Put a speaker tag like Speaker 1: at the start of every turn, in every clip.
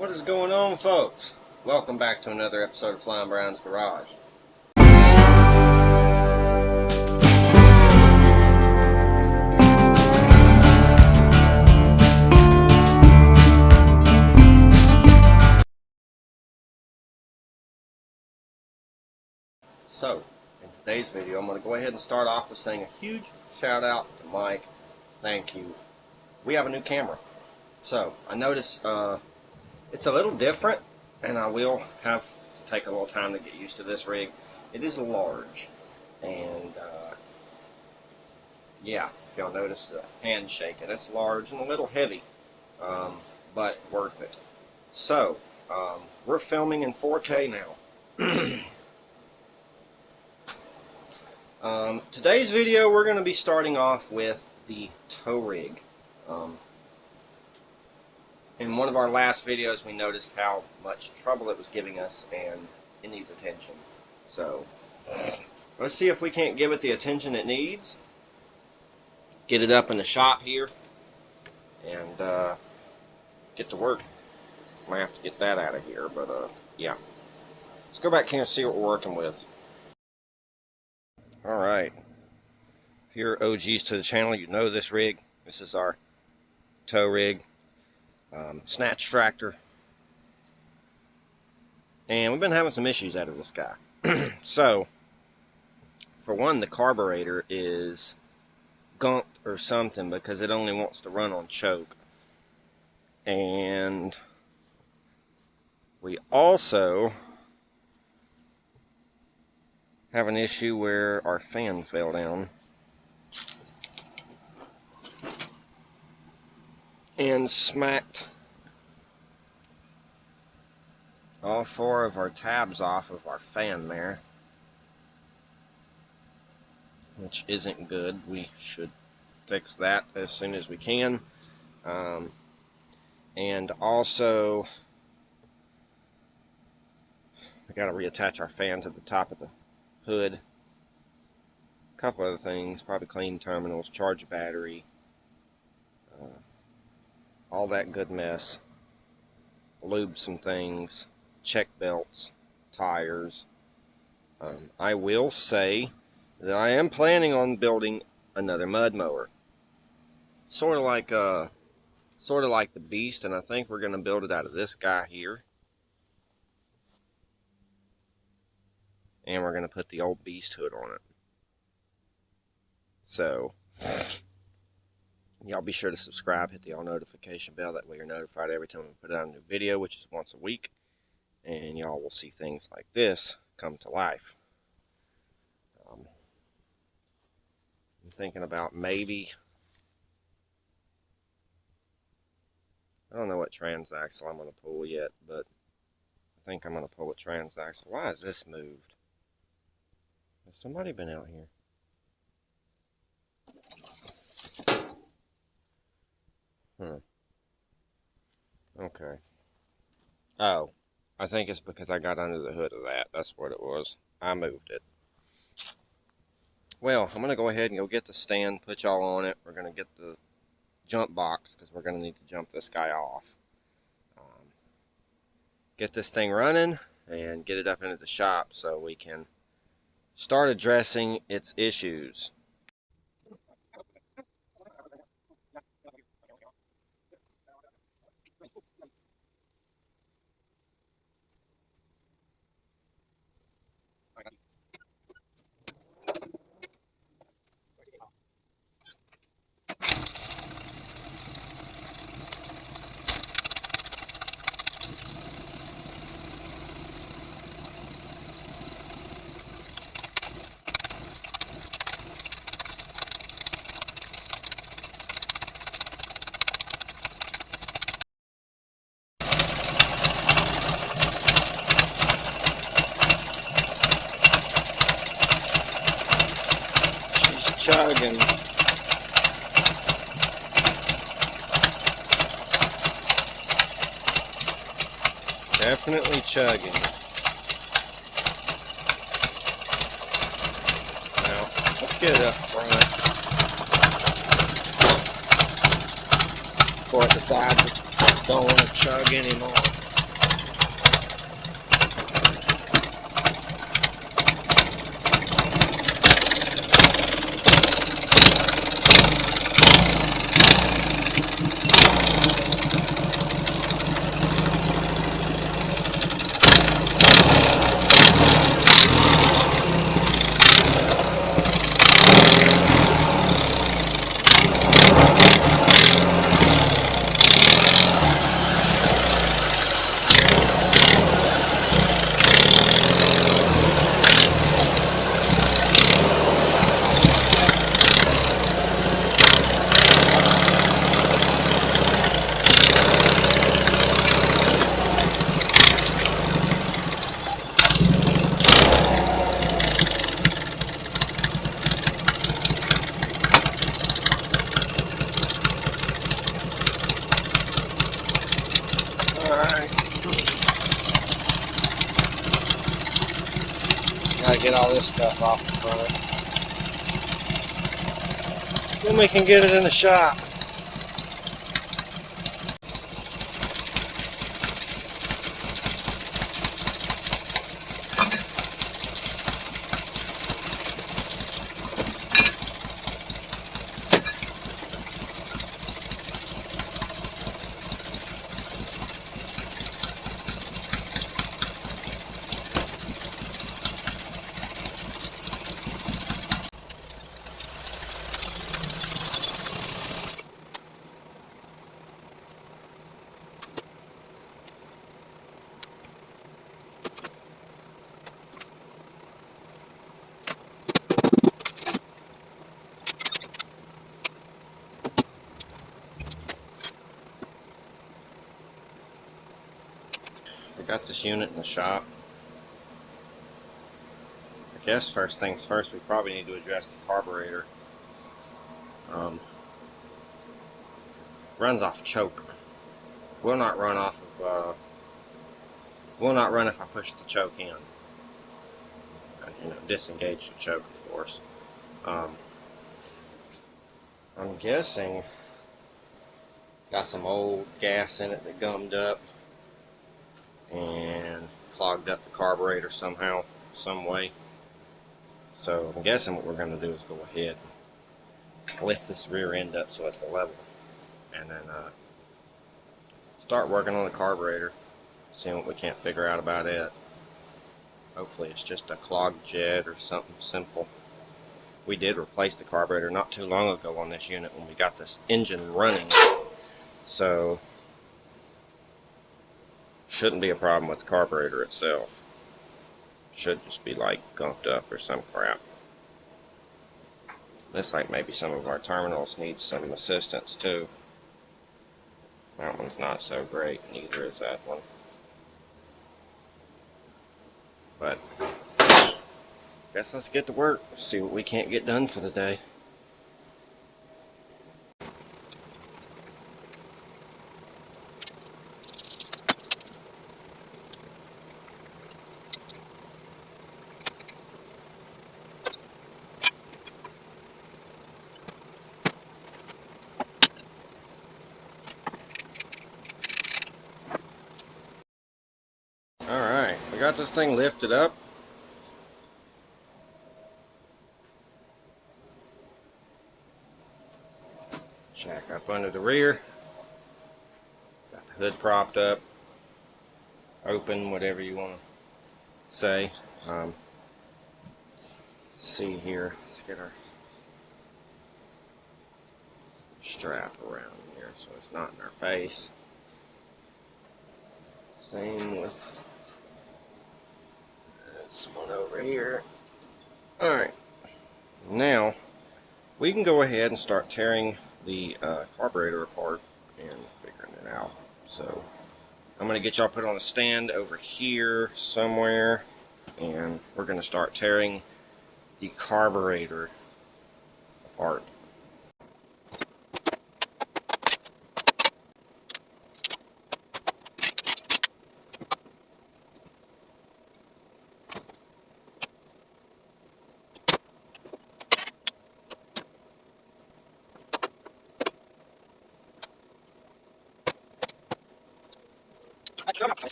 Speaker 1: What is going on, folks? Welcome back to another episode of Flying Brown's Garage. So, in today's video, I'm going to go ahead and start off with saying a huge shout out to Mike. Thank you. We have a new camera. So, I noticed it's a little different, and I will have to take a little time to get used to this rig. It is large, and yeah, if y'all notice the hand shaking, it's large and a little heavy, but worth it. So, we're filming in 4K now. Today's video, we're going to be starting off with the tow rig. In one of our last videos, we noticed how much trouble it was giving us, and it needs attention. So, let's see if we can't give it the attention it needs. Get it up in the shop here, and get to work. Might have to get that out of here, but yeah. Let's go back here and see what we're working with. Alright, if you're OGs to the channel, you know this rig. This is our tow rig, Snatch Tractor. And we've been having some issues out of this guy. So, for one, the carburetor is gunked or something because it only wants to run on choke. And we also have an issue where our fan fell down and smacked all 4 of our tabs off of our fan there, which isn't good. We should fix that as soon as we can. And also, we got to reattach our fan to the top of the hood. A couple other things, probably clean terminals, charge a battery, all that good mess. Lube some things, check belts, tires. I will say that I am planning on building another mud mower, sort of like the Beast, and I think we're going to build it out of this guy here. And we're going to put the old Beast hood on it. So, y'all be sure to subscribe, hit the all notification bell. That way you're notified every time we put out a new video, which is once a week. And y'all will see things like this come to life. I'm thinking about maybe, I don't know what transaxle I'm going to pull yet, but I think I'm going to pull a transaxle. Why is this moved? Has somebody been out here? Okay. Oh, I think it's because I got under the hood of that. That's what it was. I moved it. Well, I'm going to go ahead and go get the stand, put y'all on it. We're going to get the jump box because we're going to need to jump this guy off. Get this thing running and get it up into the shop so we can start addressing its issues. Chugging. Definitely chugging. Now, let's get it up front before it decides it don't want to chug anymore. Gotta get all this stuff off the front. Then we can get it in the shop. We got this unit in the shop. I guess first things first, we probably need to address the carburetor. Runs off choke. Will not run off of. Will not run if I push the choke in. And, disengage the choke, of course. I'm guessing it's got some old gas in it that gummed up and clogged up the carburetor somehow, some way. So I'm guessing what we're going to do is go ahead and lift this rear end up so it's level, and then start working on the carburetor, seeing what we can't figure out about it. Hopefully it's just a clogged jet or something simple. We did replace the carburetor not too long ago on this unit when we got this engine running, so shouldn't be a problem with the carburetor itself. Should just be like gunked up or some crap. Looks like maybe some of our terminals need some assistance too. That one's not so great, neither is that one. But guess let's get to work, see what we can't get done for the day. Alright, we got this thing lifted up. Jack up under the rear. Got the hood propped up. Open, whatever you want to say. See here, let's get our strap around here so it's not in our face. Same with this one over here. Alright, now we can go ahead and start tearing the carburetor apart and figuring it out. So I'm going to get y'all put on a stand over here somewhere, and we're going to start tearing the carburetor apart.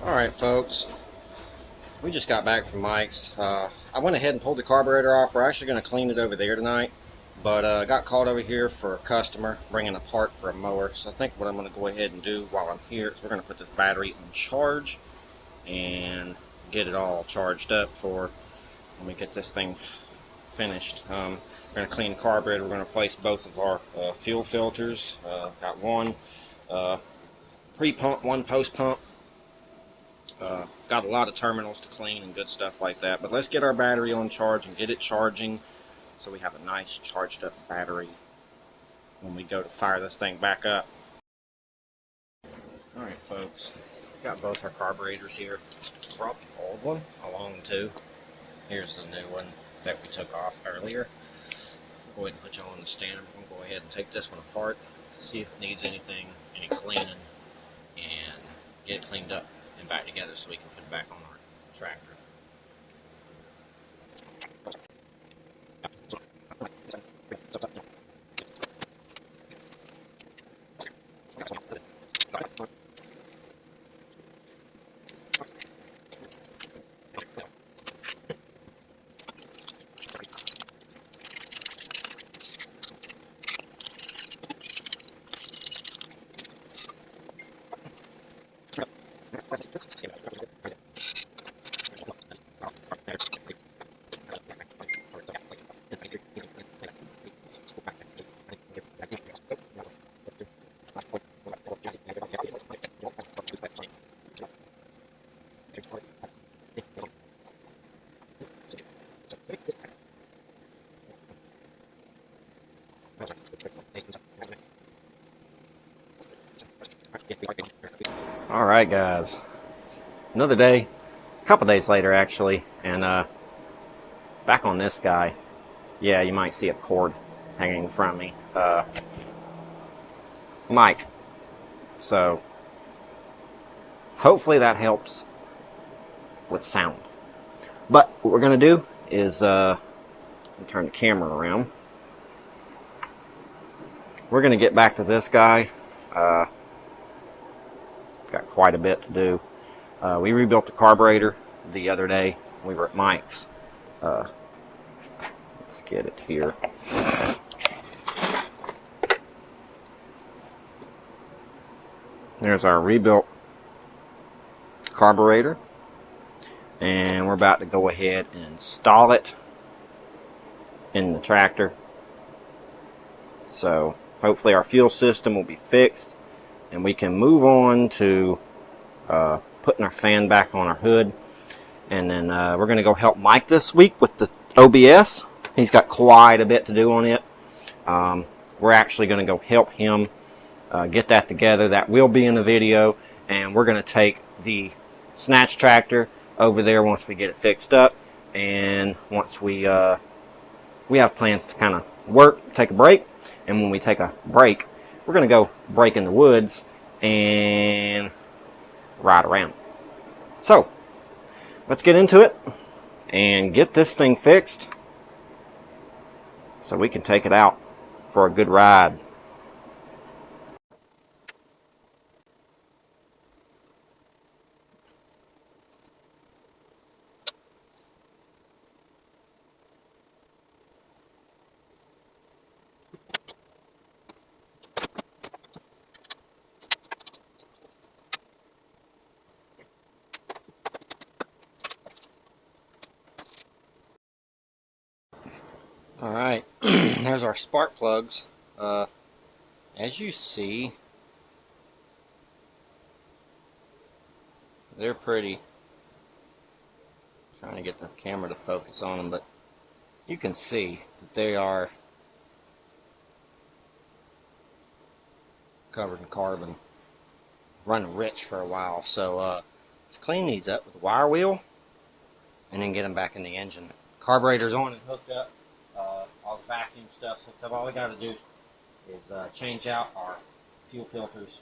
Speaker 1: Alright folks, we just got back from Mike's. I went ahead and pulled the carburetor off. We're actually going to clean it over there tonight, but got called over here for a customer bringing a part for a mower. So I think what I'm going to go ahead and do while I'm here is we're going to put this battery on charge and get it all charged up for when we get this thing finished. We're going to clean the carburetor. We're going to replace both of our fuel filters. Got one pre-pump, one post-pump. Got a lot of terminals to clean and good stuff like that. But let's get our battery on charge and get it charging so we have a nice charged up battery when we go to fire this thing back up. Alright folks, got both our carburetors here. Brought the old one along too. Here's the new one that we took off earlier. go ahead and put y'all on the stand. I'm going to go ahead and take this one apart, see if it needs anything, any cleaning, and get it cleaned up and back together so we can put it back on our tractor. Alright guys, another day, a couple days later actually, and back on this guy. Yeah, you might see a cord hanging in front of me. Mic. So, hopefully that helps with sound. But what we're going to do is turn the camera around. We're going to get back to this guy. Got quite a bit to do. We rebuilt the carburetor the other day. We were at Mike's. Let's get it here. There's our rebuilt carburetor, and we're about to go ahead and install it in the tractor. So hopefully our fuel system will be fixed and we can move on to putting our fan back on our hood. And then we're going to go help Mike this week with the OBS. He's got quite a bit to do on it. We're actually going to go help him get that together. That will be in the video. And we're going to take the Snatch Tractor over there once we get it fixed up. And once we have plans to kind of work, take a break. And when we take a break, we're going to go break in the woods and ride around. So, let's get into it and get this thing fixed so we can take it out for a good ride. Alright, there's our spark plugs. As you see, they're pretty. Trying to get the camera to focus on them, but you can see that they are covered in carbon. Running rich for a while, so let's clean these up with a wire wheel and then get them back in the engine. Carburetor's on and hooked up. All the vacuum stuff's hooked up. All we got to do is change out our fuel filters,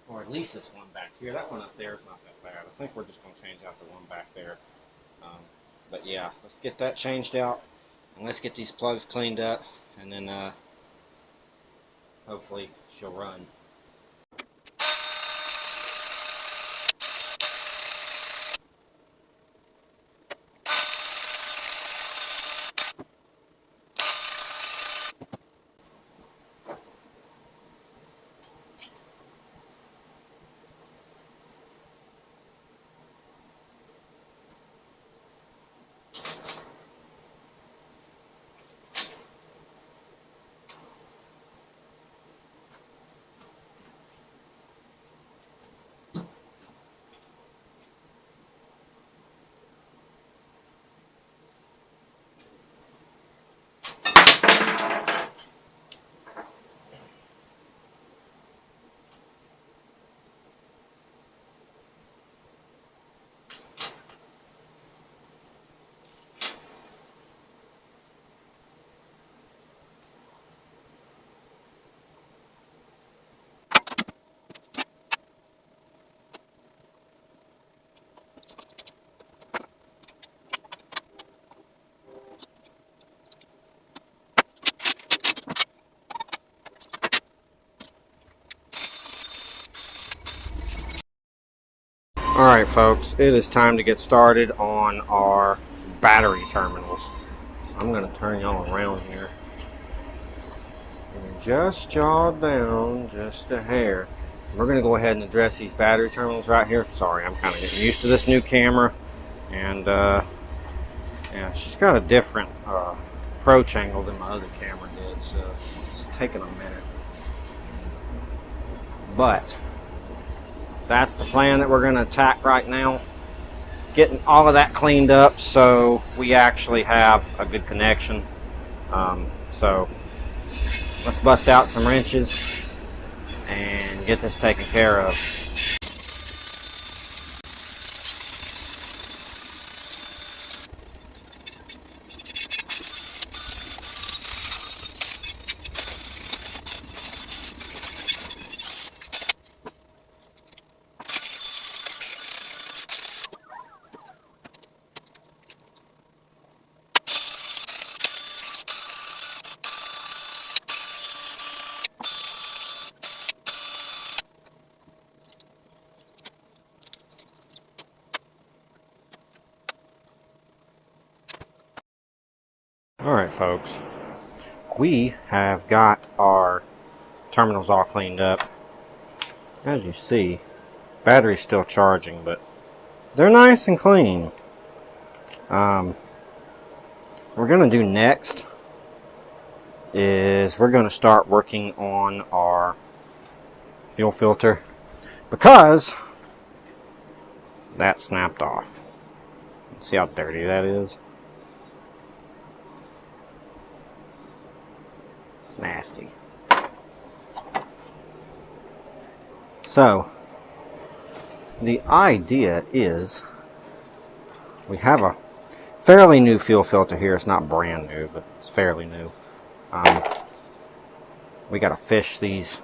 Speaker 1: or at least this one back here. That one up there is not that bad. I think we're just going to change out the one back there. But yeah, let's get that changed out and let's get these plugs cleaned up, and then hopefully she'll run. Alright folks, it is time to get started on our battery terminals. So I'm going to turn y'all around here. And just jaw down just a hair. We're going to go ahead and address these battery terminals right here. Sorry, I'm kind of getting used to this new camera. And yeah, she's got a different approach angle than my other camera did. So it's taking a minute. But that's the plan that we're going to attack right now. Getting all of that cleaned up so we actually have a good connection. So let's bust out some wrenches and get this taken care of. Alright folks, we have got our terminals all cleaned up. As you see, battery's still charging, but they're nice and clean. What we're going to do next is we're going to start working on our fuel filter because that snapped off. See how dirty that is? It's nasty. So the idea is we have a fairly new fuel filter here. It's not brand new, but it's fairly new. We got to fish these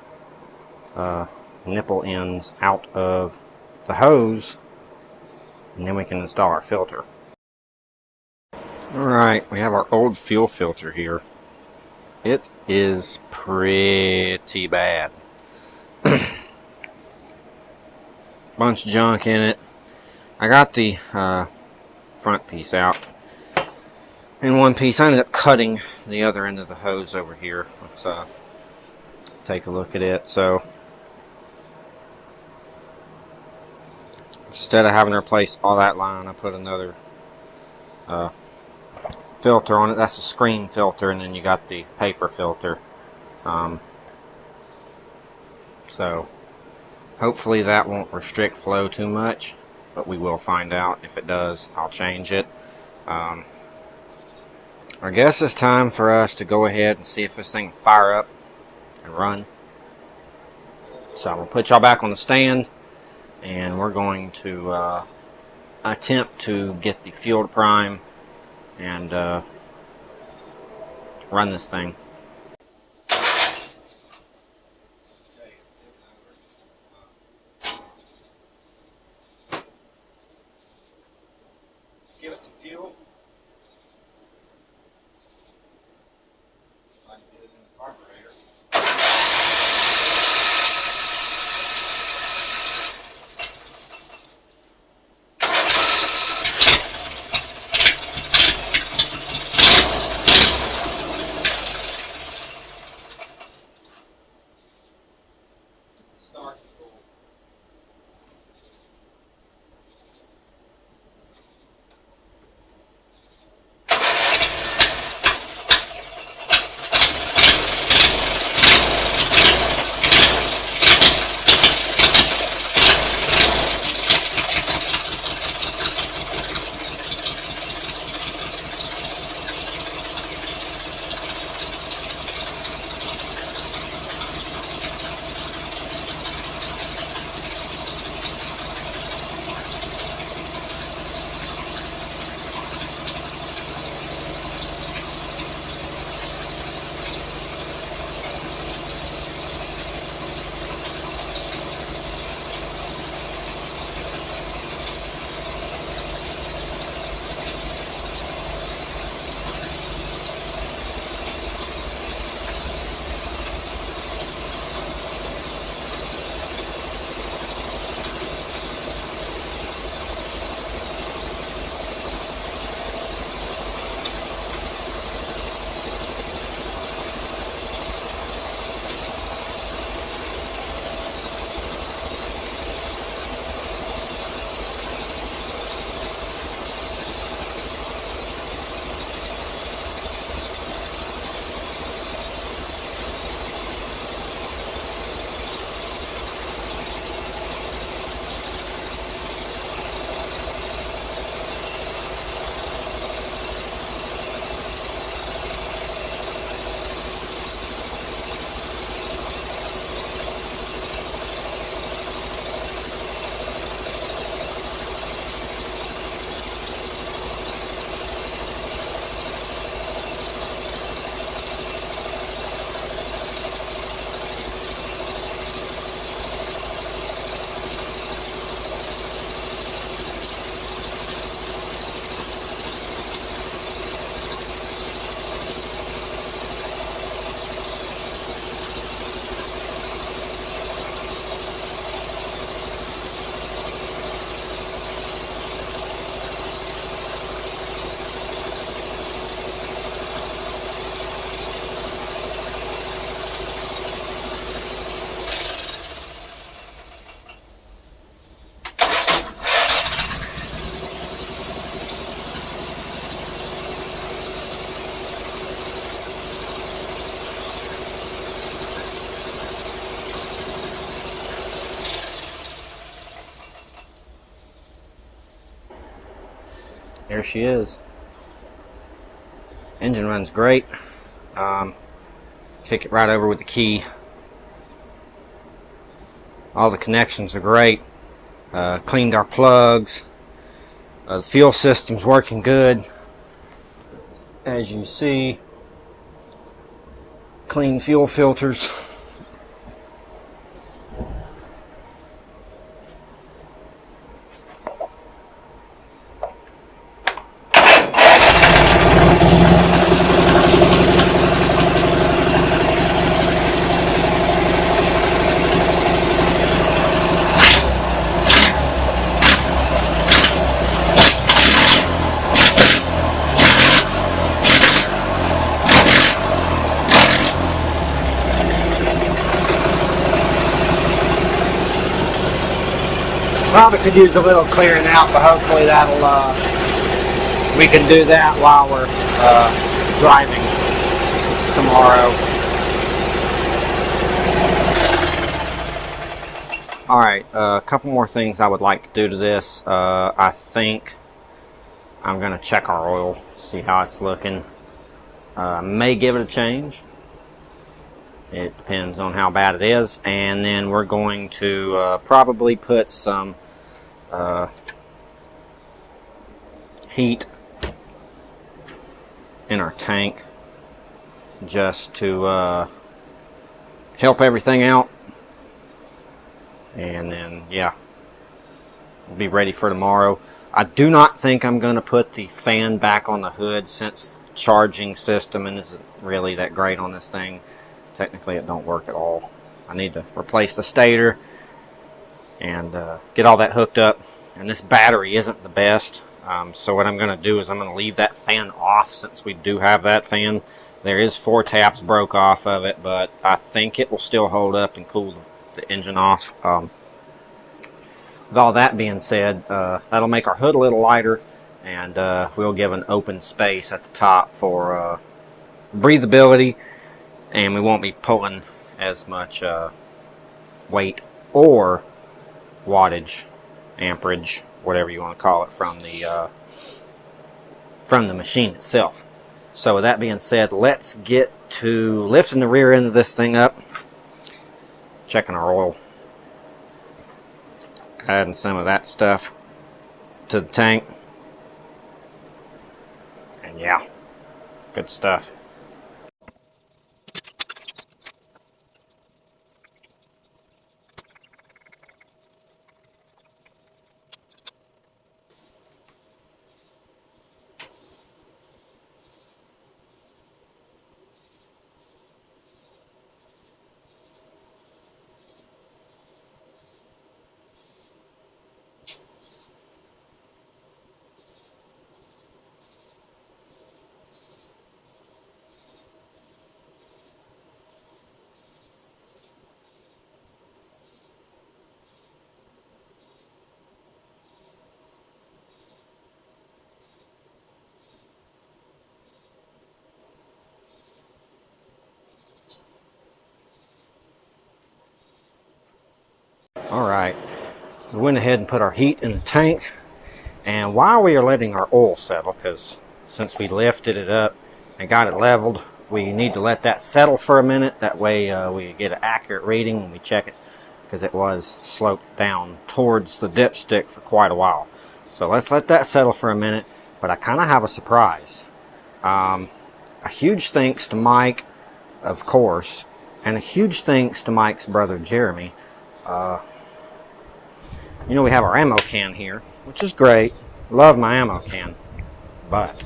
Speaker 1: nipple ends out of the hose, and then we can install our filter. Alright, we have our old fuel filter here. It is pretty bad. Bunch of junk in it. I got the front piece out in one piece. I ended up cutting the other end of the hose over here. Let's take a look at it. So instead of having to replace all that line, I put another filter on it. That's a screen filter, and then you got the paper filter. So hopefully that won't restrict flow too much, but we will find out. If it does, I'll change it. I guess it's time for us to go ahead and see if this thing will fire up and run. So I'm going to put y'all back on the stand, and we're going to attempt to get the fuel to prime and run this thing. Give it some fuel. I can get it in the carburetor. There she is. Engine runs great. Kick it right over with the key. All the connections are great. Cleaned our plugs. The fuel system's working good. As you see, clean fuel filters. Probably could use a little clearing out, but hopefully that'll we can do that while we're driving tomorrow. Alright, a couple more things I would like to do to this. I think I'm going to check our oil, see how it's looking. May give it a change. It depends on how bad it is. And then we're going to probably put some heat in our tank just to help everything out. And then, yeah, we'll be ready for tomorrow. I do not think I'm going to put the fan back on the hood, since the charging system isn't really that great on this thing. Technically it don't work at all. I need to replace the stator and get all that hooked up. And this battery isn't the best, so what I'm going to do is I'm going to leave that fan off, since we do have that fan. There is 4 taps broke off of it, but I think it will still hold up and cool the engine off. With all that being said, that'll make our hood a little lighter, and we'll give an open space at the top for breathability, and we won't be pulling as much weight or wattage, amperage, whatever you want to call it, from the machine itself. So with that being said, let's get to lifting the rear end of this thing up, checking our oil, adding some of that stuff to the tank, and yeah, good stuff. Alright, we went ahead and put our heat in the tank, and while we are letting our oil settle, because since we lifted it up and got it leveled, we need to let that settle for a minute. That way we get an accurate reading when we check it, because it was sloped down towards the dipstick for quite a while. So let's let that settle for a minute, but I kind of have a surprise. A huge thanks to Mike, of course, and a huge thanks to Mike's brother Jeremy. You know, we have our ammo can here, which is great. Love my ammo can. But,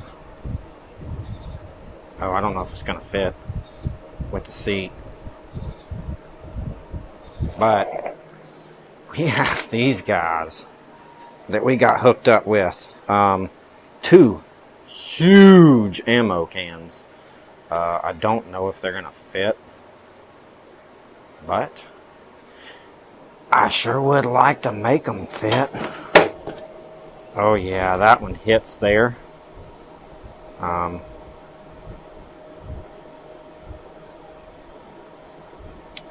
Speaker 1: oh, I don't know if it's going to fit with the seat. But, we have these guys that we got hooked up with. 2 huge ammo cans. I don't know if they're going to fit. But I sure would like to make them fit. Oh yeah, that one hits there.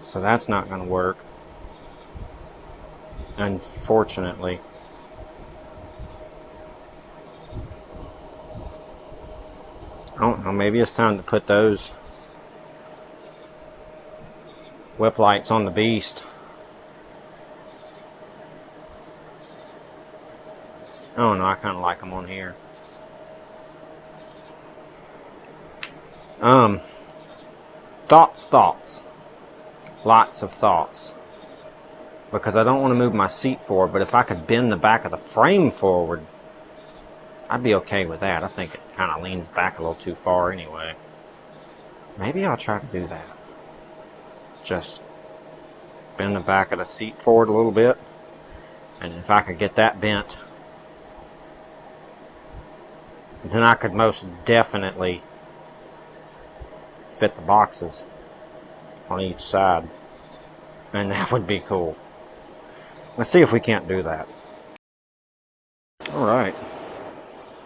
Speaker 1: So that's not going to work, unfortunately.
Speaker 2: I don't know, maybe it's time to put those whip lights on the beast. I don't know, I kind of like them on here. Thoughts. Lots of thoughts. Because I don't want to move my seat forward, but if I could bend the back of the frame forward, I'd be okay with that. I think it kind of leans back a little too far anyway. Maybe I'll try to do that. Just bend the back of the seat forward a little bit. And if I could get that bent, then I could most definitely fit the boxes on each side. And that would be cool. Let's see if we can't do that. Alright.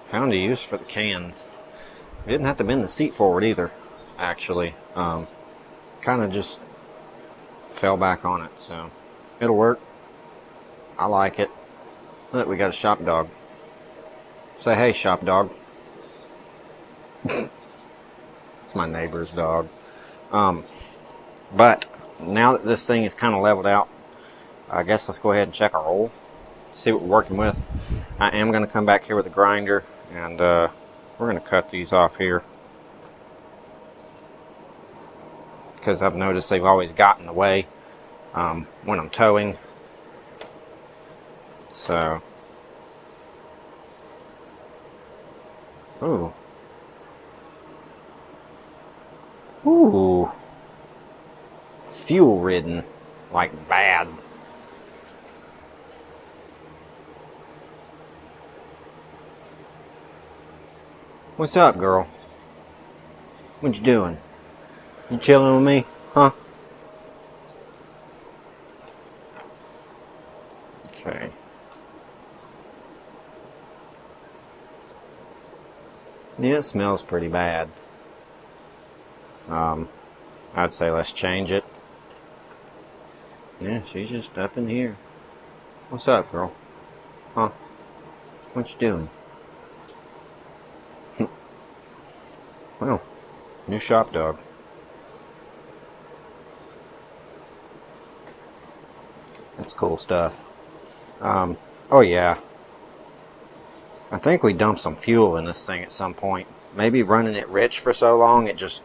Speaker 2: Found a use for the cans. We didn't have to bend the seat forward either, actually. Kind of just fell back on it, so it'll work. I like it. Look, we got a shop dog. Say hey, shop dog. It's my neighbor's dog. But now that this thing is kind of leveled out, I guess let's go ahead and check our roll. See what we're working with. I am going to come back here with a grinder, and we're going to cut these off here. Because I've noticed they've always gotten in the way when I'm towing. So, ooh, fuel ridden, like bad. What's up, girl? What you doing? You chilling with me, huh? Okay. Yeah, it smells pretty bad. I'd say let's change it. Yeah, she's just up in here. What's up, girl? Huh? What you doing? Well, new shop dog. That's cool stuff. Oh yeah. I think we dumped some fuel in this thing at some point. Maybe running it rich for so long, it just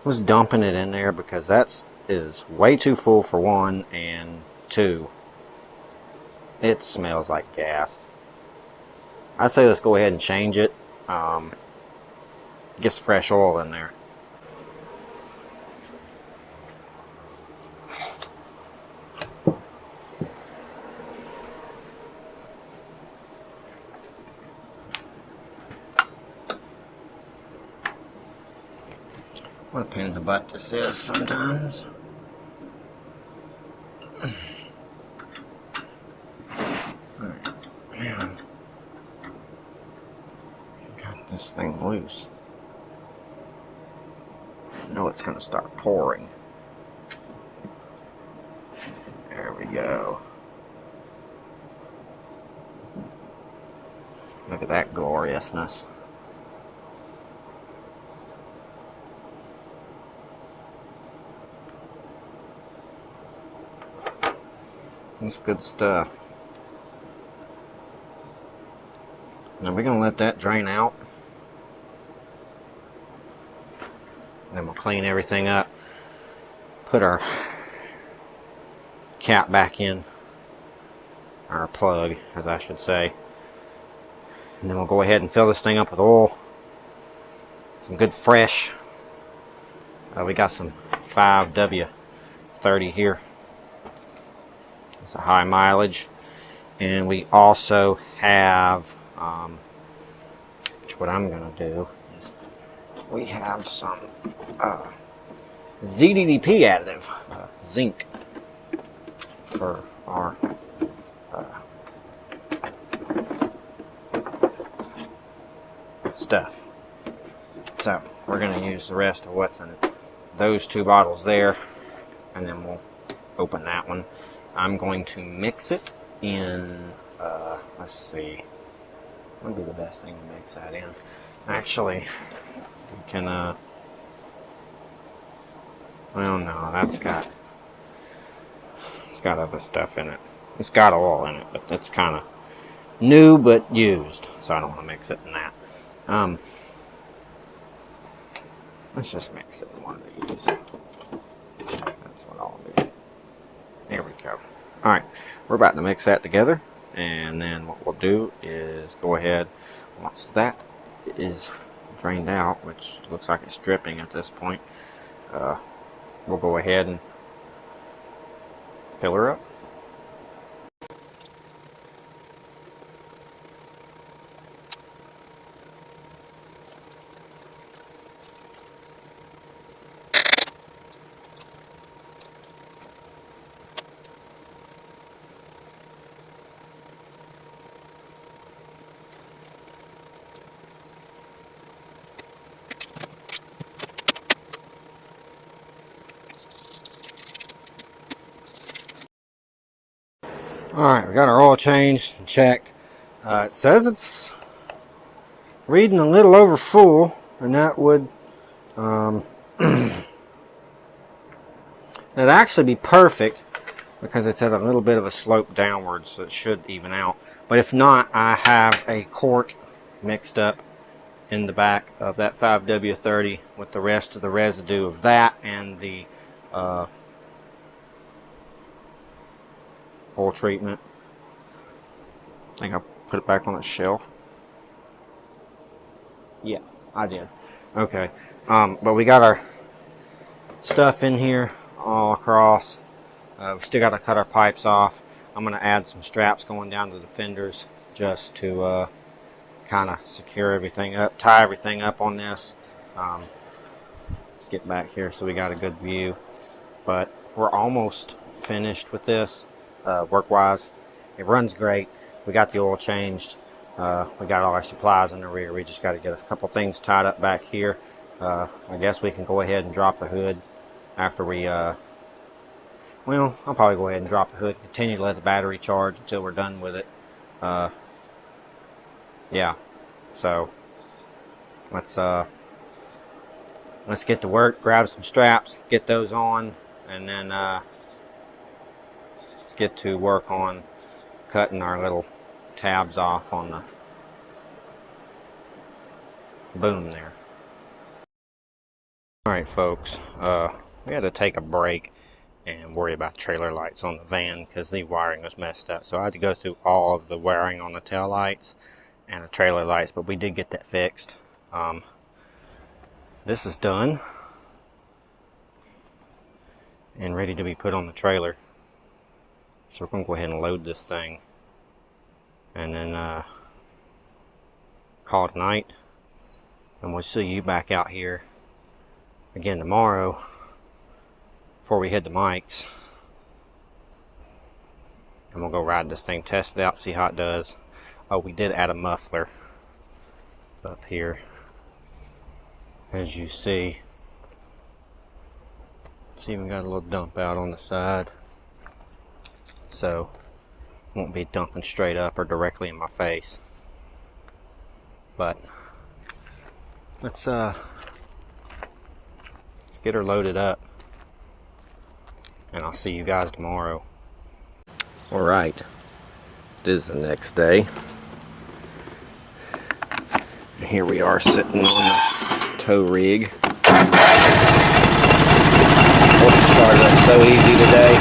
Speaker 2: was dumping it in there because that is way too full for one, and two, it smells like gas. I'd say let's go ahead and change it. Get some fresh oil in there. What a pain in the butt this is sometimes. Alright, man. Got this thing loose. I know it's going to start pouring. There we go. Look at that gloriousness. That's good stuff. Now we're going to let that drain out. Then we'll clean everything up. Put our cap back in. Our plug, as I should say. And then we'll go ahead and fill this thing up with oil. Some good fresh. We got some 5W30 here. It's a high mileage. And we also have, which what I'm going to do is we have some ZDDP additive, zinc, for our stuff. So we're going to use the rest of what's in those two bottles there, and then we'll open that one. I'm going to mix it in, let's see, what would be the best thing to mix that in? Actually, we can, well, no, it's got other stuff in it. It's got oil in it, but that's kind of new but used, so I don't want to mix it in that. Let's just mix it in one of these. That's what I'll do. There we go. Alright, we're about to mix that together, and then what we'll do is go ahead, once that is drained out, which looks like it's dripping at this point, we'll go ahead and fill her up. Alright, we got our oil changed and checked. It says it's reading a little over full, and that would that'd actually be perfect because it's at a little bit of a slope downwards, so it should even out. But if not, I have a quart mixed up in the back of that 5W30 with the rest of the residue of that and the oil treatment. I think I'll put it back on the shelf. Yeah, I did. Okay, but we got our stuff in here all across. We still got to cut our pipes off. I'm going to add some straps going down to the fenders just to kind of secure everything up, tie everything up on this. Let's get back here so we got a good view. But we're almost finished with this. Work-wise, it runs great. We got the oil changed. We got all our supplies in the rear. We just got to get a couple things tied up back here. I guess we can go ahead and drop the hood after we well, I'll probably go ahead and drop the hood, continue to let the battery charge until we're done with it. Yeah, so let's get to work, grab some straps, get those on, and then let's get to work on cutting our little tabs off on the boom there. Alright folks, we had to take a break and worry about trailer lights on the van because the wiring was messed up. So I had to go through all of the wiring on the tail lights and the trailer lights, but we did get that fixed. This is done and ready to be put on the trailer. So we're going to go ahead and load this thing and then call it a night. And we'll see you back out here again tomorrow before we hit the mics. And we'll go ride this thing, test it out, see how it does. Oh, we did add a muffler up here, as you see. It's even got a little dump out on the side, so won't be dumping straight up or directly in my face. But let's get her loaded up, and I'll see you guys tomorrow. Alright, it is the next day. And here we are sitting on the tow rig. Hope it started up so easy today.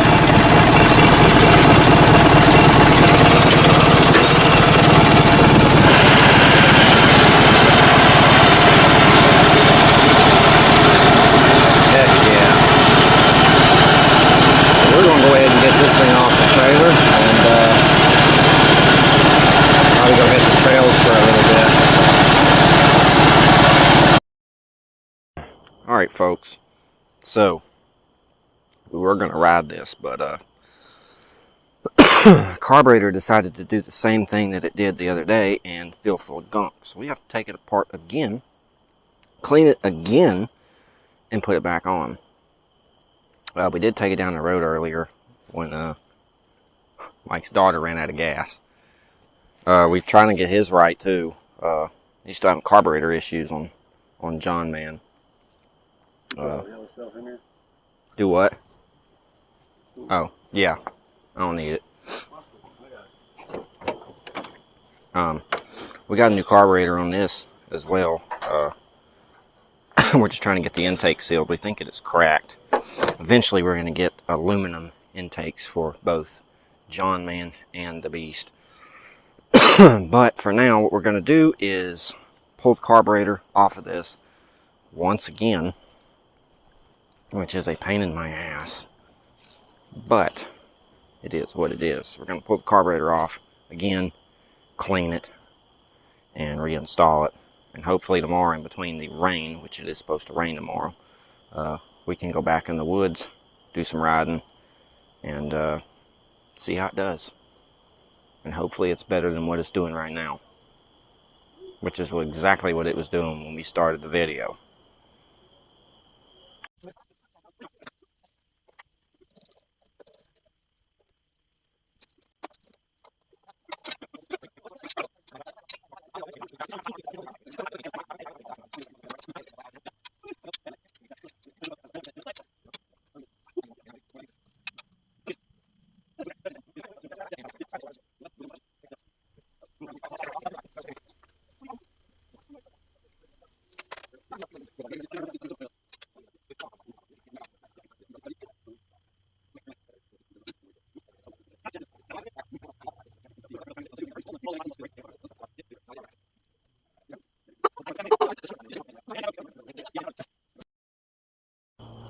Speaker 2: Heck yeah. We're going to go ahead and get this thing off the trailer and probably go hit the trails for a little bit. Alright folks, so we were going to ride this, but carburetor decided to do the same thing that it did the other day and fill full of gunk. So we have to take it apart again, clean it again, and put it back on. We did take it down the road earlier when Mike's daughter ran out of gas. We're trying to get his right too. He's still having carburetor issues on John Man.
Speaker 3: Stuff in there.
Speaker 2: Do what? Oh, yeah. I don't need it. We got a new carburetor on this as well. We're just trying to get the intake sealed. We think it is cracked. Eventually, we're going to get aluminum intakes for both John Man and the Beast. But for now, what we're going to do is pull the carburetor off of this once again, which is a pain in my ass, but it is what it is. We're going to pull the carburetor off again, clean it, and reinstall it. And hopefully tomorrow, in between the rain, which it is supposed to rain tomorrow, we can go back in the woods, do some riding, and see how it does. And hopefully it's better than what it's doing right now, which is exactly what it was doing when we started the video.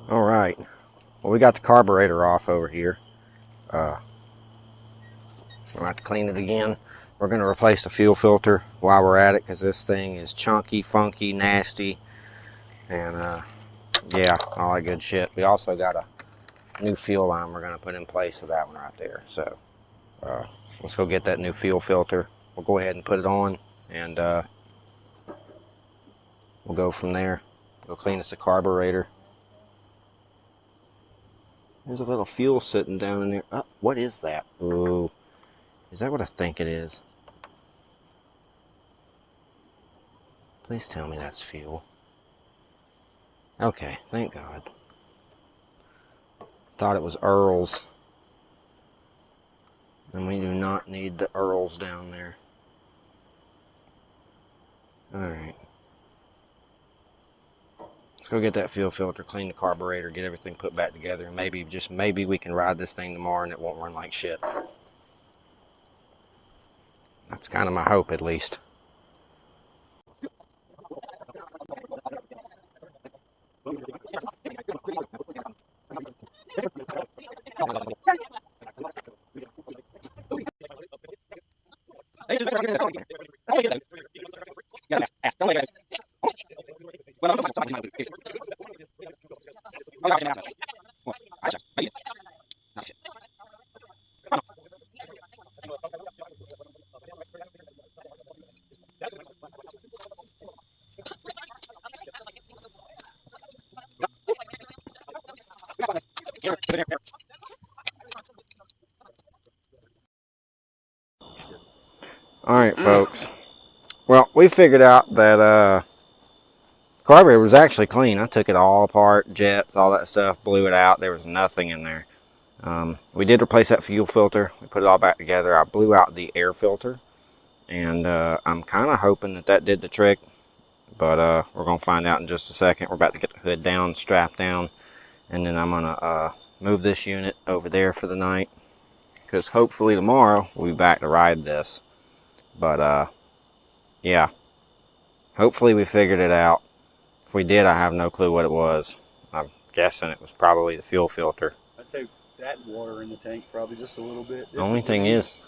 Speaker 2: Alright, well, we got the carburetor off over here. We'll have to clean it again. We're going to replace the fuel filter while we're at it, because this thing is chunky, funky, nasty, and yeah, all that good shit. We also got a new fuel line we're going to put in place of that one right there. So let's go get that new fuel filter. We'll go ahead and put it on, and we'll go from there. We'll clean us the carburetor. There's a little fuel sitting down in there. Oh, what is that? Ooh, is that what I think it is? Please tell me that's fuel. Okay, thank God. Thought it was Earl's. And we do not need the Earl's down there. Alright. Let's go get that fuel filter, clean the carburetor, get everything put back together, and maybe, just maybe, we can ride this thing tomorrow and it won't run like shit. That's kind of my hope, at least. Alright, folks. Well, we figured out that carburetor was actually clean. I took it all apart, jets, all that stuff, blew it out. There was nothing in there. We did replace that fuel filter. We put it all back together. I blew out the air filter, and I'm kind of hoping that that did the trick, but we're going to find out in just a second. We're about to get the hood down, strap down, and then I'm going to move this unit over there for the night, because hopefully tomorrow we'll be back to ride this. But yeah, hopefully we figured it out. If we did, I have no clue what it was. I'm guessing it was probably the fuel filter.
Speaker 3: I'd say that water in the tank probably just a little bit.
Speaker 2: The only thing is,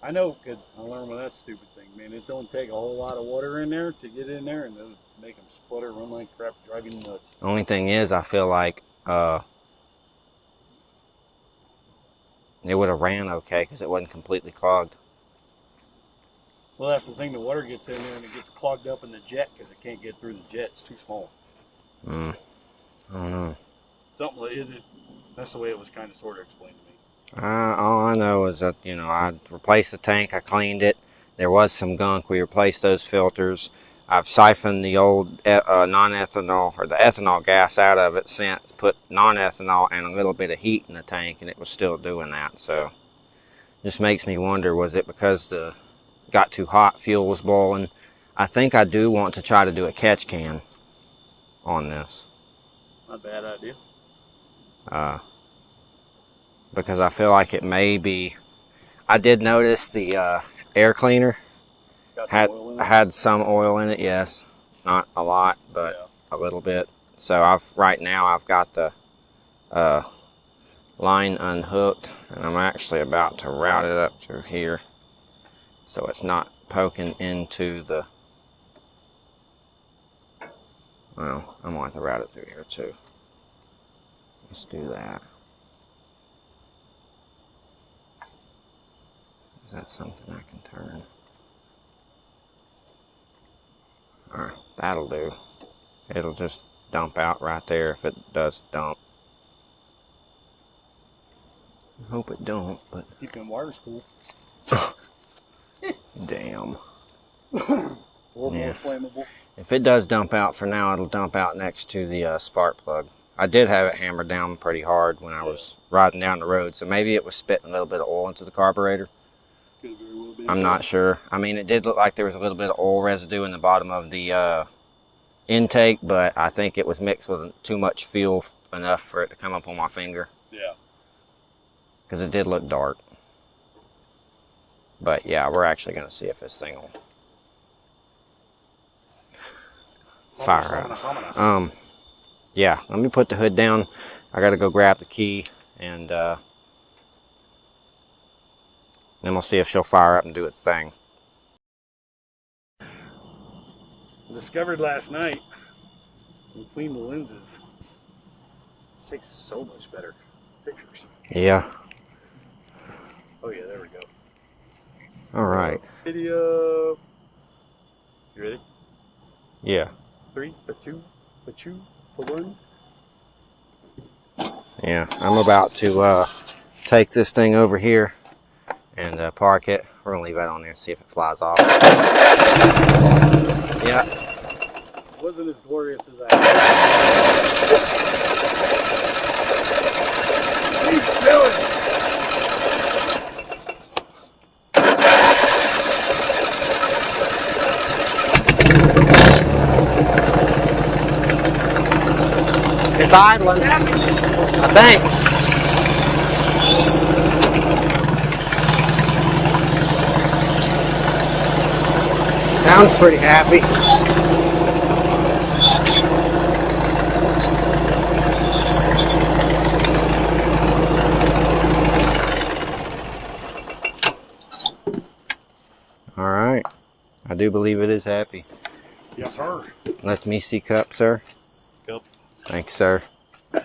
Speaker 3: I know, because I learned with that stupid thing, man. It don't take a whole lot of water in there to get in there, and it'll make them splutter, run like crap, drive you nuts.
Speaker 2: the only thing is, I feel like it would have ran okay because it wasn't completely clogged.
Speaker 3: Well, that's the thing. The water gets in there and it gets clogged up in the jet because it can't get through the jet. It's too small.
Speaker 2: I don't know.
Speaker 3: Something like it. That's the way it was kind of sort of explained to me.
Speaker 2: All I know is that, you know, I replaced the tank. I cleaned it. There was some gunk. We replaced those filters. I've siphoned the old non-ethanol or the ethanol gas out of it since, put non-ethanol and a little bit of heat in the tank, and it was still doing that. So just makes me wonder, was it because the got too hot, fuel was boiling? I think I do want to try to do a catch can on this.
Speaker 3: Not a bad idea.
Speaker 2: Because I feel like it may be. I did notice the air cleaner had some oil in it. Yes, not a lot, but a little bit. So right now I've got the line unhooked, and I'm actually about to route it up through here, so it's not poking into the. Well, I'm going to route it through here too. Let's do that. Is that something I can turn? Alright, that'll do. It'll just dump out right there if it does dump. I hope it don't, but...
Speaker 3: Keep them wires cool.
Speaker 2: Damn.
Speaker 3: Or more
Speaker 2: Yeah.
Speaker 3: flammable.
Speaker 2: If it does dump out for now, it'll dump out next to the spark plug. I did have it hammered down pretty hard when I was riding down the road, so maybe it was spitting a little bit of oil into the carburetor.
Speaker 3: Could very well be.
Speaker 2: I'm not sure. I mean, it did look like there was a little bit of oil residue in the bottom of the intake, but I think it was mixed with too much fuel enough for it to come up on my finger.
Speaker 3: Yeah.
Speaker 2: Because it did look dark. But yeah, we're actually going to see if this thing will fire up. Yeah, let me put the hood down. I got to go grab the key, and then we'll see if she'll fire up and do its thing.
Speaker 3: Discovered last night, we cleaned the lenses. It takes so much better pictures.
Speaker 2: Yeah.
Speaker 3: Oh yeah, there we go.
Speaker 2: All right.
Speaker 3: Video. You ready?
Speaker 2: Yeah.
Speaker 3: 3, for 2, for 2, for 1.
Speaker 2: Yeah, I'm about to take this thing over here and park it. We're going to leave that on there and see if it flies off. Yeah.
Speaker 3: It wasn't as glorious as I Keep going.
Speaker 2: It's idling, I think. Sounds pretty happy. All right. I do believe it is happy.
Speaker 3: Yes, sir.
Speaker 2: Let me see cup, sir.
Speaker 3: Cup.
Speaker 2: Thanks, sir. All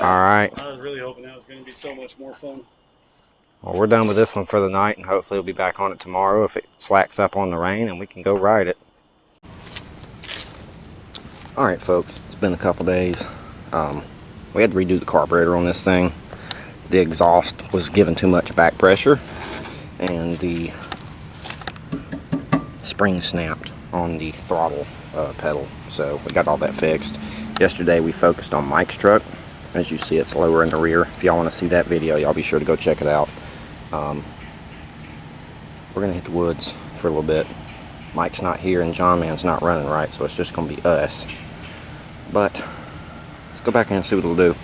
Speaker 2: right.
Speaker 3: I was really hoping that was going to be so much more fun.
Speaker 2: Well, we're done with this one for the night, and hopefully we'll be back on it tomorrow if it slacks up on the rain, and we can go ride it. All right, folks. It's been a couple days. We had to redo the carburetor on this thing. The exhaust was giving too much back pressure, and the spring snapped on the throttle pedal. So we got all that fixed. Yesterday we focused on Mike's truck. As you see, it's lower in the rear. If y'all want to see that video, y'all be sure to go check it out. We're gonna hit the woods for a little bit. Mike's not here and John Man's not running right, so it's just gonna be us. But let's go back in and see what it'll do.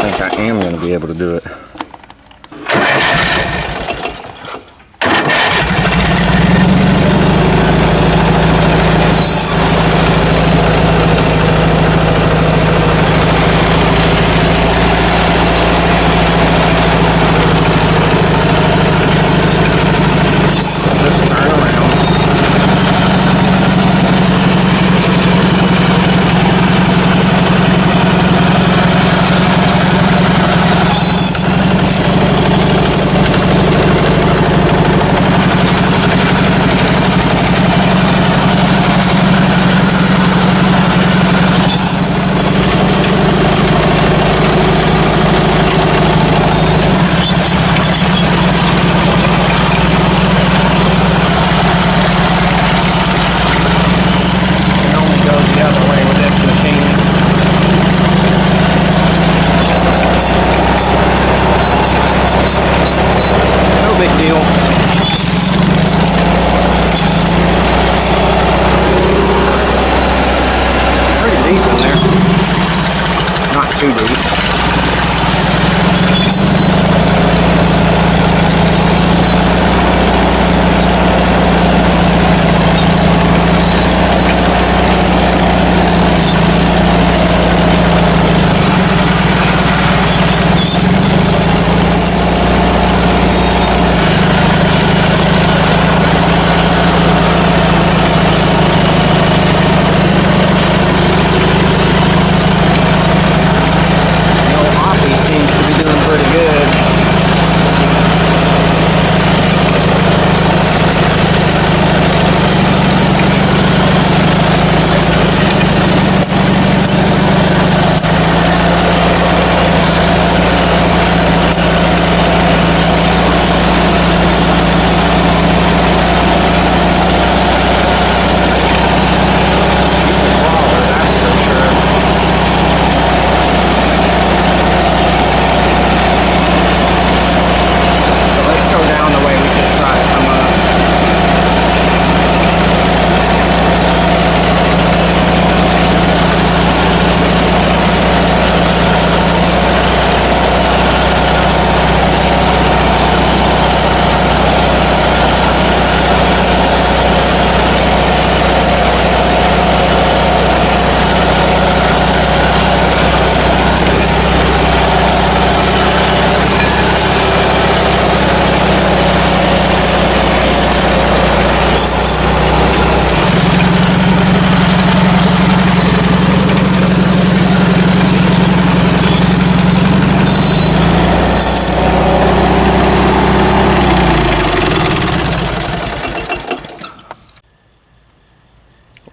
Speaker 2: think I am going to be able to do it. Just turn around. Big deal. Pretty deep in there. Not too deep.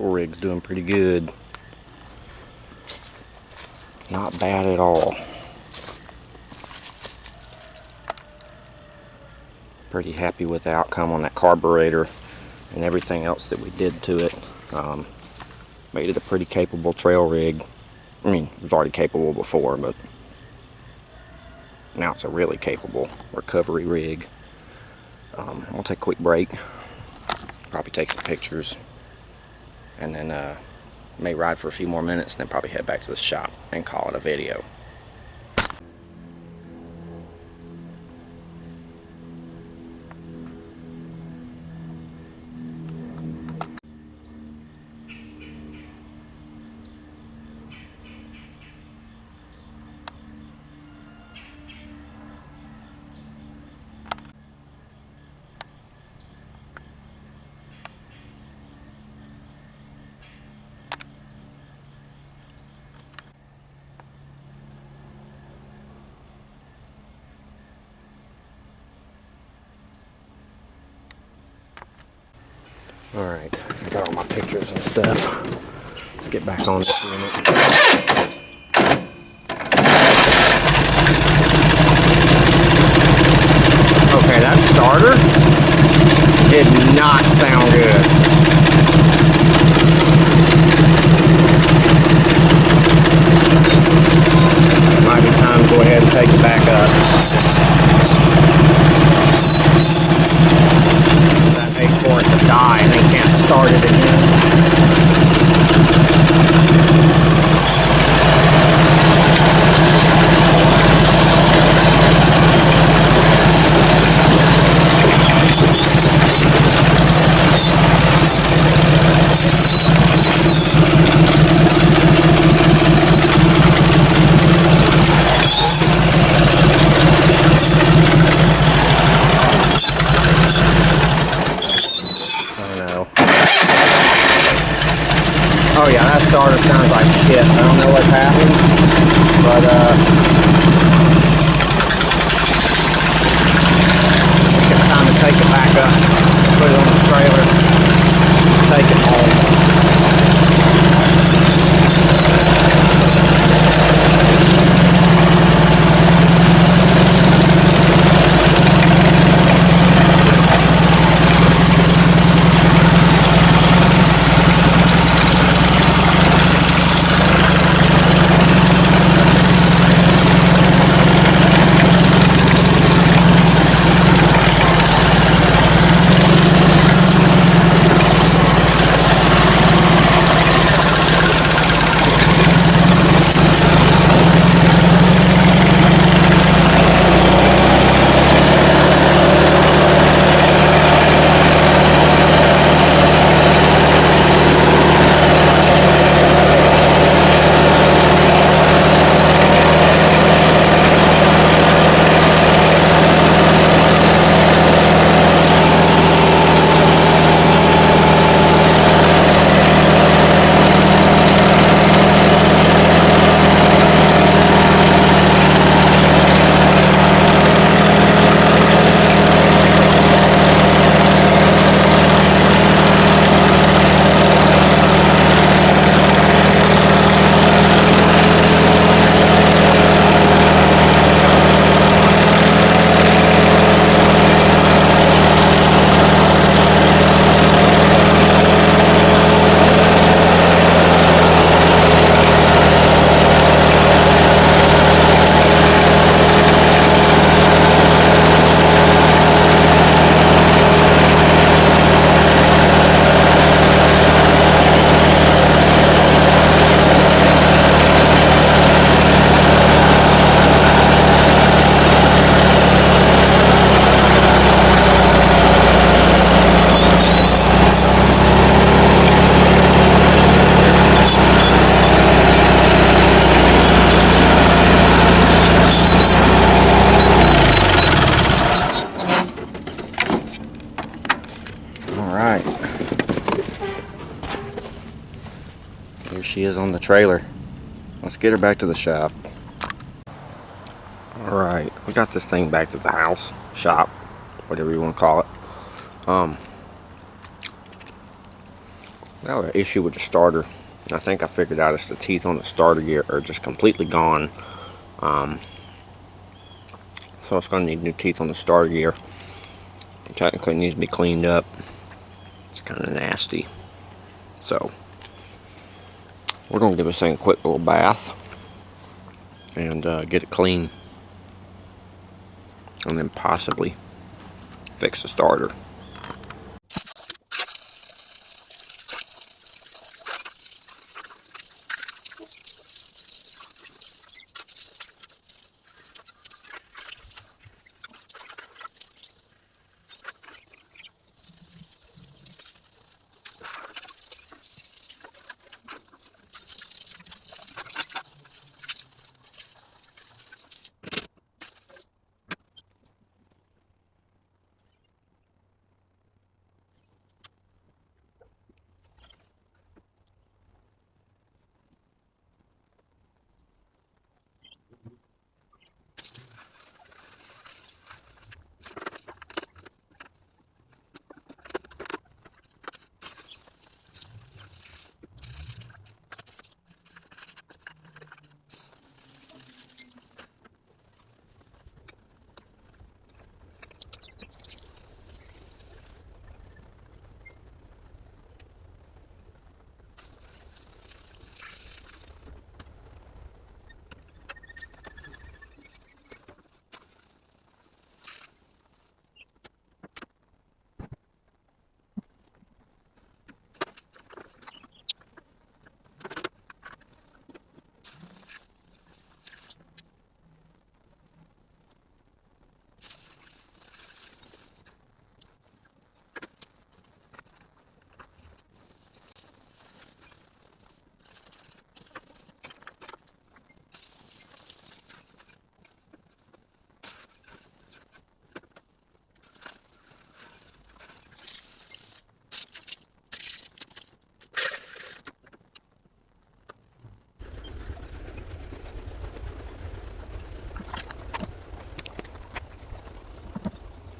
Speaker 2: Rig's doing pretty good. Not bad at all. Pretty happy with the outcome on that carburetor and everything else that we did to it. Made it a pretty capable trail rig. I mean, it was already capable before, but now it's a really capable recovery rig. We'll take a quick break. Probably take some pictures. And then may ride for a few more minutes and then probably head back to the shop and call it a video. Alright, I got all my pictures and stuff. Let's get back on this unit. Okay, that starter did not sound good. Might be time to go ahead and take it back up. That made for it to die and they can't start it again. starter sounds like shit. I don't know what's happened, but it's time to take it back up, put it on the trailer, take it home. Alright. Here she is on the trailer. Let's get her back to the shop. Alright, we got this thing back to the house, shop, whatever you want to call it. Now the issue with the starter, I think I figured out it's the teeth on the starter gear are just completely gone. So it's going to need new teeth on the starter gear. Technically it needs to be cleaned up. It's kind of nasty. So we're going to give this thing a quick little bath and get it clean, and then possibly fix the starter.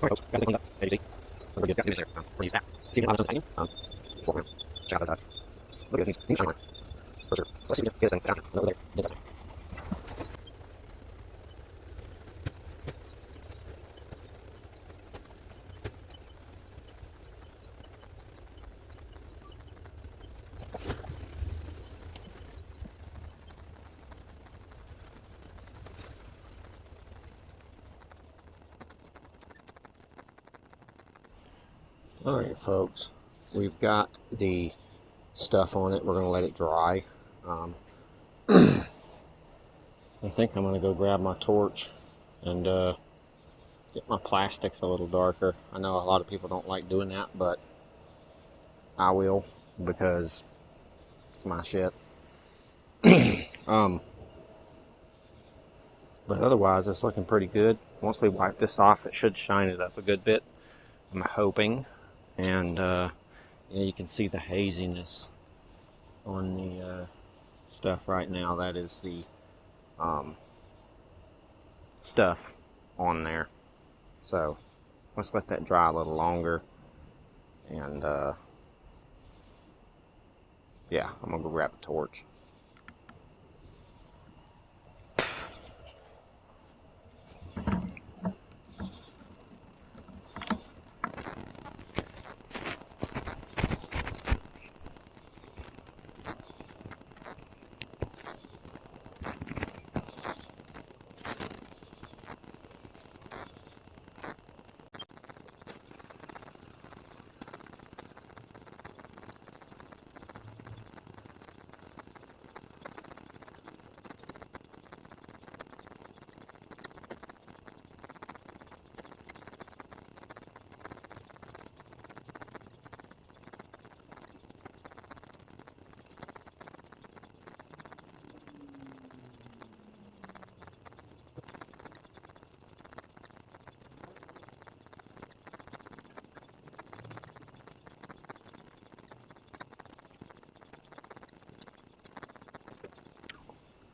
Speaker 2: Alright, folks, got this cleaned up, as you see. We're good, got 2 minutes there. We're gonna use that. See if we can find something before we're gonna check out that side. Look at this, things shine on it. For sure. Let's see if we can get this thing down over there. Did that. Alright folks, we've got the stuff on it. We're going to let it dry. I think I'm going to go grab my torch and get my plastics a little darker. I know a lot of people don't like doing that, but I will because it's my shit. But otherwise it's looking pretty good. Once we wipe this off, it should shine it up a good bit, I'm hoping. And yeah, you can see the haziness on the stuff right now. That is the stuff on there. So let's let that dry a little longer. And yeah, I'm gonna go grab a torch.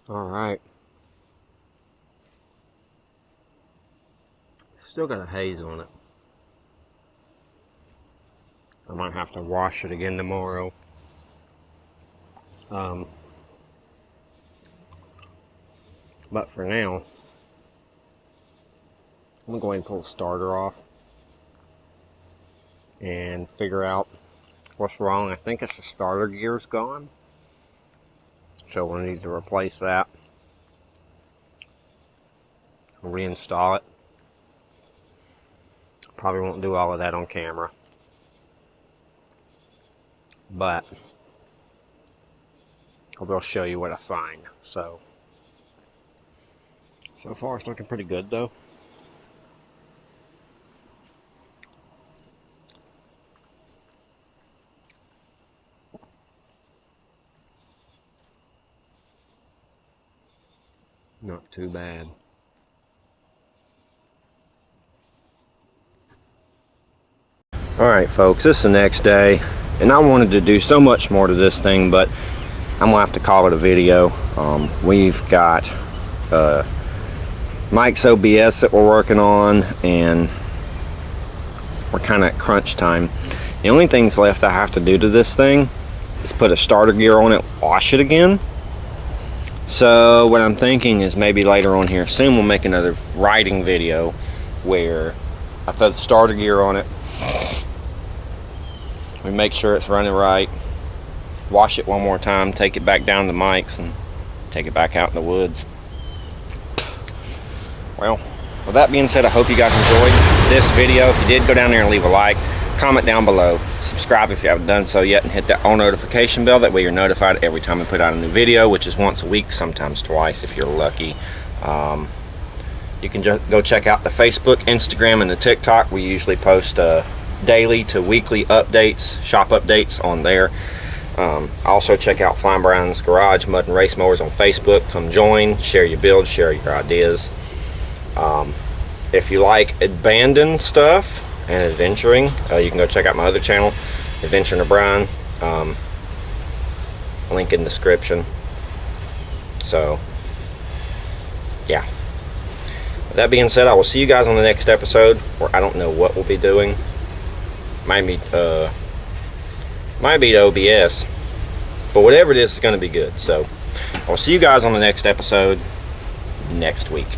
Speaker 2: Alright. Still got a haze on it. I might have to wash it again tomorrow. But for now, I'm going to go ahead and pull the starter off and figure out what's wrong. I think it's the starter gear's gone. So we'll need to replace that. Reinstall it. Probably won't do all of that on camera. But I will show you what I find. So far it's looking pretty good though. Not too bad. Alright folks, this is the next day, and I wanted to do so much more to this thing, but I'm gonna have to call it a video. We've got Mike's OBS that we're working on, and we're kind of at crunch time. The only things left I have to do to this thing is put a starter gear on it, wash it again. So what I'm thinking is maybe later on here soon we'll make another riding video where I throw the starter gear on it, we make sure it's running right, wash it one more time, take it back down to Mike's, and take it back out in the woods. Well, with that being said, I hope you guys enjoyed this video. If you did, go down there and leave a like, comment down below, subscribe if you haven't done so yet, and hit that all notification bell. That way you're notified every time I put out a new video, which is once a week, sometimes twice if you're lucky. You can just go check out the Facebook, Instagram, and the TikTok. We usually post daily to weekly updates, shop updates on there. Also check out Flying Brian's Garage Mud and Race Mowers on Facebook. Come join, share your builds, share your ideas. If you like abandoned stuff and adventuring, you can go check out my other channel, Adventuring O'Brien. Link in the description. So yeah,
Speaker 1: That being said, I will see you guys on the next episode, or I don't know what we'll be doing. Might be to OBS, but whatever it is, it's going to be good. So I'll see you guys on the next episode next week.